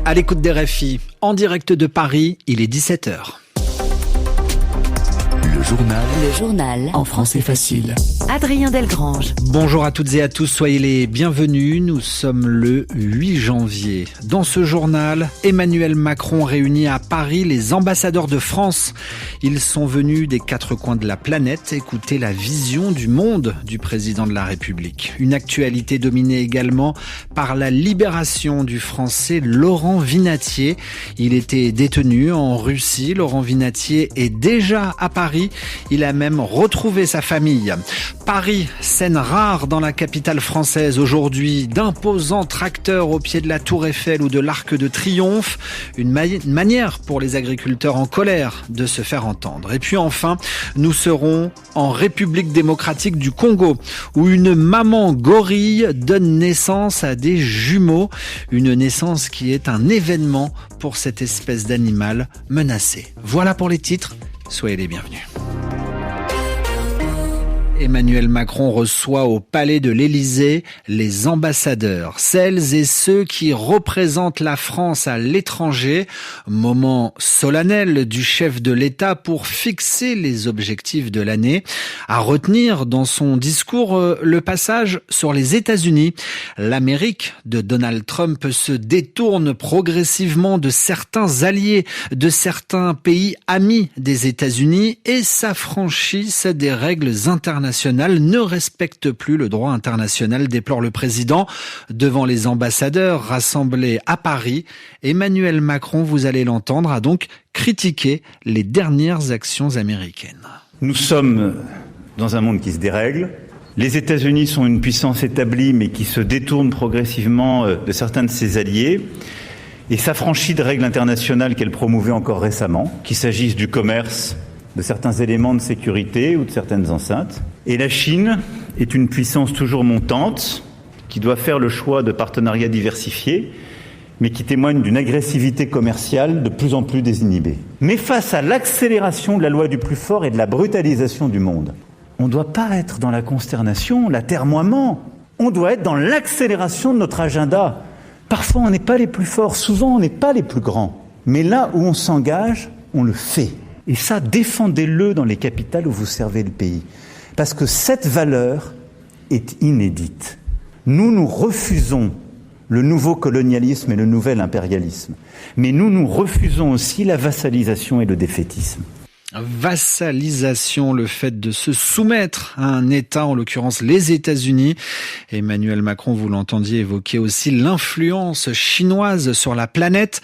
À l'écoute des RFI, en direct de Paris, il est 17h. Le journal en français facile. Adrien Delgrange. Bonjour à toutes et à tous, soyez les bienvenus. Nous sommes le 8 janvier. Dans ce journal, Emmanuel Macron réunit à Paris les ambassadeurs de France. Ils sont venus des quatre coins de la planète écouter la vision du monde du président de la République. Une actualité dominée également par la libération du Français Laurent Vinatier. Il était détenu en Russie. Laurent Vinatier est déjà à Paris. Il a même retrouvé sa famille. Paris, scène rare dans la capitale française aujourd'hui, d'imposants tracteurs au pied de la Tour Eiffel ou de l'Arc de Triomphe. Une manière pour les agriculteurs en colère de se faire entendre. Et puis enfin, nous serons en République démocratique du Congo, où une maman gorille donne naissance à des jumeaux. Une naissance qui est un événement pour cette espèce d'animal menacé. Voilà pour les titres. Soyez les bienvenus. Emmanuel Macron reçoit au Palais de l'Élysée les ambassadeurs, celles et ceux qui représentent la France à l'étranger. Moment solennel du chef de l'État pour fixer les objectifs de l'année. À retenir dans son discours le passage sur les États-Unis. L'Amérique de Donald Trump se détourne progressivement de certains alliés, de certains pays amis des États-Unis et s'affranchissent des règles internationales. Ne respecte plus le droit international, déplore le président. Devant les ambassadeurs rassemblés à Paris, Emmanuel Macron, vous allez l'entendre, a donc critiqué les dernières actions américaines. Nous sommes dans un monde qui se dérègle. Les États-Unis sont une puissance établie, mais qui se détourne progressivement de certains de ses alliés et s'affranchit de règles internationales qu'elle promouvait encore récemment, qu'il s'agisse du commerce, de certains éléments de sécurité ou de certaines enceintes. Et la Chine est une puissance toujours montante qui doit faire le choix de partenariats diversifiés, mais qui témoigne d'une agressivité commerciale de plus en plus désinhibée. Mais face à l'accélération de la loi du plus fort et de la brutalisation du monde, on ne doit pas être dans la consternation, l'atermoiement. On doit être dans l'accélération de notre agenda. Parfois, on n'est pas les plus forts, souvent, on n'est pas les plus grands. Mais là où on s'engage, on le fait. Et ça, défendez-le dans les capitales où vous servez le pays. Parce que cette valeur est inédite. Nous refusons le nouveau colonialisme et le nouvel impérialisme. Mais nous refusons aussi la vassalisation et le défaitisme. Vassalisation, le fait de se soumettre à un État, en l'occurrence les États-Unis. Emmanuel Macron, vous l'entendiez évoquer aussi l'influence chinoise sur la planète,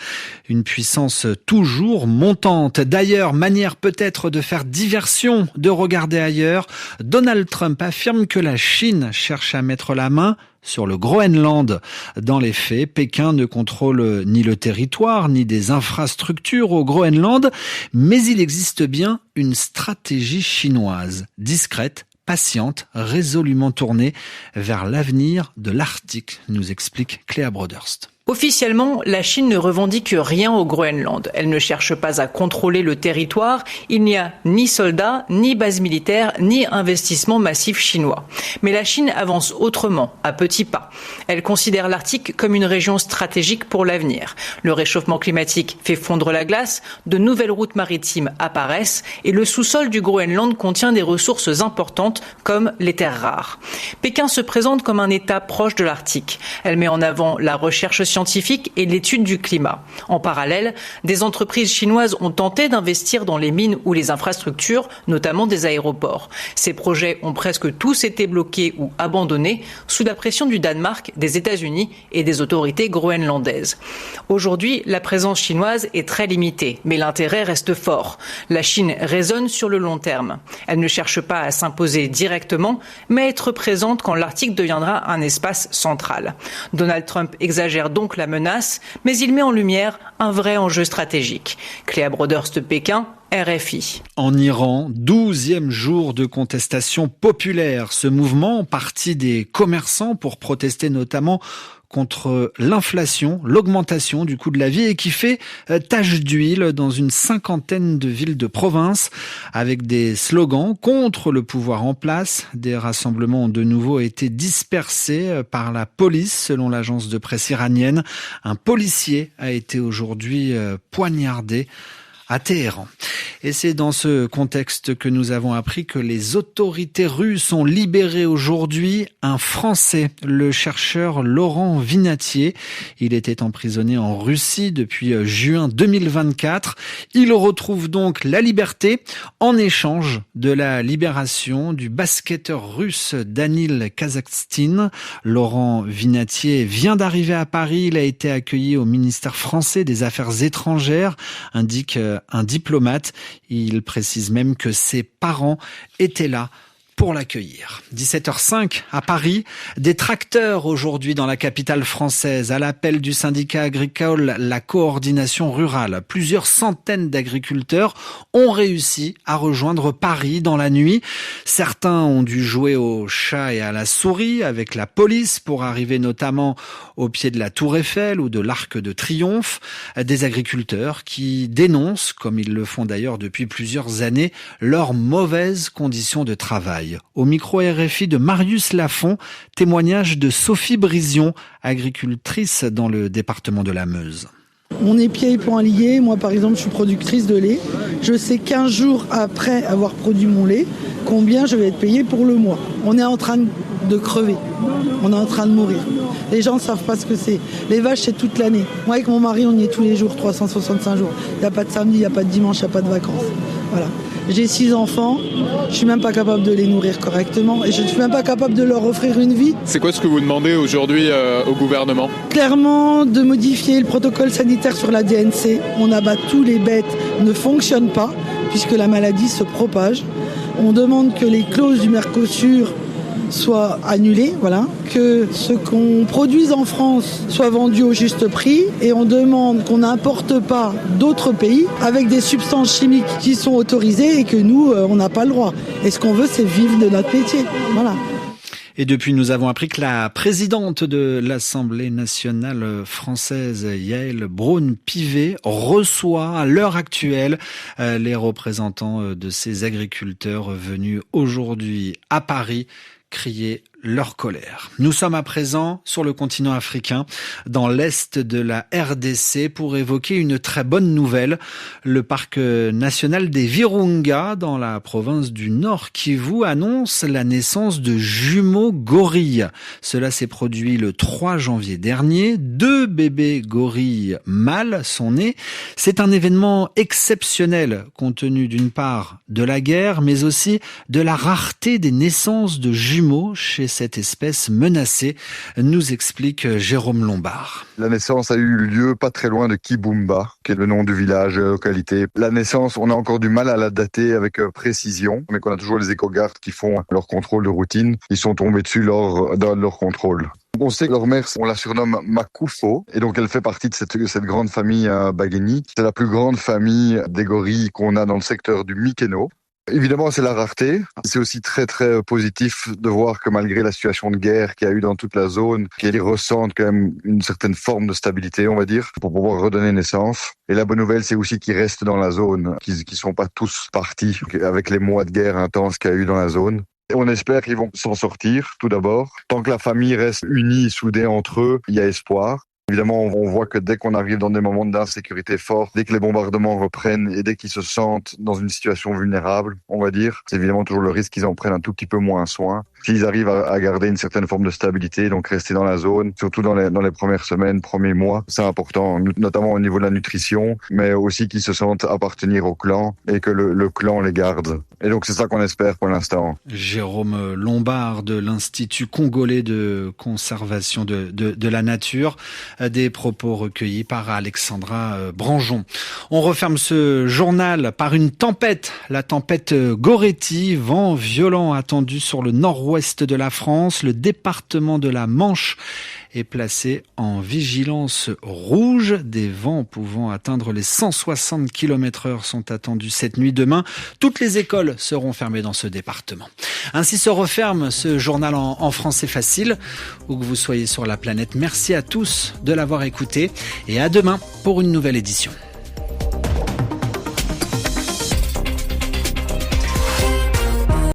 une puissance toujours montante. D'ailleurs, manière peut-être de faire diversion, de regarder ailleurs, Donald Trump affirme que la Chine cherche à mettre la main sur le Groenland. Dans les faits, Pékin ne contrôle ni le territoire, ni des infrastructures au Groenland, mais il existe bien une stratégie chinoise, discrète, patiente, résolument tournée vers l'avenir de l'Arctique, nous explique Cléa Broderst. Officiellement, la Chine ne revendique rien au Groenland. Elle ne cherche pas à contrôler le territoire. Il n'y a ni soldats, ni bases militaires, ni investissements massifs chinois. Mais la Chine avance autrement, à petits pas. Elle considère l'Arctique comme une région stratégique pour l'avenir. Le réchauffement climatique fait fondre la glace, de nouvelles routes maritimes apparaissent et le sous-sol du Groenland contient des ressources importantes comme les terres rares. Pékin se présente comme un État proche de l'Arctique. Elle met en avant la recherche scientifique et l'étude du climat. En parallèle, des entreprises chinoises ont tenté d'investir dans les mines ou les infrastructures, notamment des aéroports. Ces projets ont presque tous été bloqués ou abandonnés sous la pression du Danemark, des États-Unis et des autorités groenlandaises. Aujourd'hui, la présence chinoise est très limitée, mais l'intérêt reste fort. La Chine raisonne sur le long terme. Elle ne cherche pas à s'imposer directement, mais à être présente quand l'Arctique deviendra un espace central. Donald Trump exagère donc la menace, mais il met en lumière un vrai enjeu stratégique. Cléa Broderst, Pékin, RFI. En Iran, 12e jour de contestation populaire. Ce mouvement, parti des commerçants pour protester notamment contre l'inflation, l'augmentation du coût de la vie et qui fait tache d'huile dans une cinquantaine de villes de province avec des slogans contre le pouvoir en place. Des rassemblements ont de nouveau été dispersés par la police selon l'agence de presse iranienne. Un policier a été aujourd'hui poignardé à Téhéran. Et c'est dans ce contexte que nous avons appris que les autorités russes ont libéré aujourd'hui un Français, le chercheur Laurent Vinatier. Il était emprisonné en Russie depuis juin 2024. Il retrouve donc la liberté en échange de la libération du basketteur russe Danil Kazakhstin. Laurent Vinatier vient d'arriver à Paris. Il a été accueilli au ministère français des Affaires étrangères, indique un diplomate. Il précise même que ses parents étaient là pour l'accueillir. 17h05 à Paris, des tracteurs aujourd'hui dans la capitale française à l'appel du syndicat agricole La Coordination Rurale. Plusieurs centaines d'agriculteurs ont réussi à rejoindre Paris dans la nuit. Certains ont dû jouer au chat et à la souris avec la police pour arriver notamment au pied de la Tour Eiffel ou de l'Arc de Triomphe. Des agriculteurs qui dénoncent, comme ils le font d'ailleurs depuis plusieurs années, leurs mauvaises conditions de travail. Au micro RFI de Marius Lafont, témoignage de Sophie Brision, agricultrice dans le département de la Meuse. On est pieds et poings liés. Moi, par exemple, je suis productrice de lait. Je sais 15 jours après avoir produit mon lait, combien je vais être payée pour le mois. On est en train de crever. On est en train de mourir. Les gens ne savent pas ce que c'est. Les vaches, c'est toute l'année. Moi, avec mon mari, on y est tous les jours, 365 jours. Il n'y a pas de samedi, il n'y a pas de dimanche, il n'y a pas de vacances. Voilà. J'ai 6 enfants, je ne suis même pas capable de les nourrir correctement et je ne suis même pas capable de leur offrir une vie. C'est quoi ce que vous demandez aujourd'hui au gouvernement ? Clairement, de modifier le protocole sanitaire sur la DNC. On abat tous les bêtes, ne fonctionne pas puisque la maladie se propage. On demande que les clauses du Mercosur soient annulées, voilà, que ce qu'on produise en France soit vendu au juste prix et on demande qu'on n'importe pas d'autres pays avec des substances chimiques qui sont autorisées et que nous, on n'a pas le droit. Et ce qu'on veut, c'est vivre de notre métier. Voilà. Et depuis, nous avons appris que la présidente de l'Assemblée nationale française, Yaël Braun-Pivet, reçoit à l'heure actuelle les représentants de ces agriculteurs venus aujourd'hui à Paris crier leur colère. Nous sommes à présent sur le continent africain, dans l'est de la RDC, pour évoquer une très bonne nouvelle. Le parc national des Virunga, dans la province du Nord Kivu, annonce la naissance de jumeaux gorilles. Cela s'est produit le 3 janvier dernier. 2 bébés gorilles mâles sont nés. C'est un événement exceptionnel, compte tenu d'une part de la guerre, mais aussi de la rareté des naissances de jumeaux chez cette espèce menacée, nous explique Jérôme Lombard. La naissance a eu lieu pas très loin de Kibumba, qui est le nom du village, localité. La naissance, on a encore du mal à la dater avec précision, mais qu'on a toujours les éco-gardes qui font leur contrôle de routine. Ils sont tombés dessus lors de leur contrôle. On sait que leur mère, on la surnomme Makufo, et donc elle fait partie de cette grande famille Bageni. C'est la plus grande famille des gorilles qu'on a dans le secteur du Mikeno. Évidemment, c'est la rareté. C'est aussi très, très positif de voir que malgré la situation de guerre qu'il y a eu dans toute la zone, qu'ils ressentent quand même une certaine forme de stabilité, on va dire, pour pouvoir redonner naissance. Et la bonne nouvelle, c'est aussi qu'ils restent dans la zone, qu'ils sont pas tous partis avec les mois de guerre intense qu'il y a eu dans la zone. Et on espère qu'ils vont s'en sortir, tout d'abord. Tant que la famille reste unie, soudée entre eux, il y a espoir. Évidemment, on voit que dès qu'on arrive dans des moments d'insécurité forts, dès que les bombardements reprennent et dès qu'ils se sentent dans une situation vulnérable, on va dire, c'est évidemment toujours le risque qu'ils en prennent un tout petit peu moins soin. S'ils arrivent à garder une certaine forme de stabilité, donc rester dans la zone, surtout dans les premières semaines, premiers mois, c'est important, notamment au niveau de la nutrition, mais aussi qu'ils se sentent appartenir au clan et que le clan les garde. Et donc c'est ça qu'on espère pour l'instant. Jérôme Lombard de l'Institut congolais de conservation de la nature, des propos recueillis par Alexandra Branjon. On referme ce journal par une tempête, la tempête Goretti, vent violent attendu sur le nord-ouest nord-ouest de la France. Le département de la Manche est placé en vigilance rouge. Des vents pouvant atteindre les 160 km/h sont attendus cette nuit. Demain, toutes les écoles seront fermées dans ce département. Ainsi se referme ce journal en français facile. Où que vous soyez sur la planète, merci à tous de l'avoir écouté et à demain pour une nouvelle édition.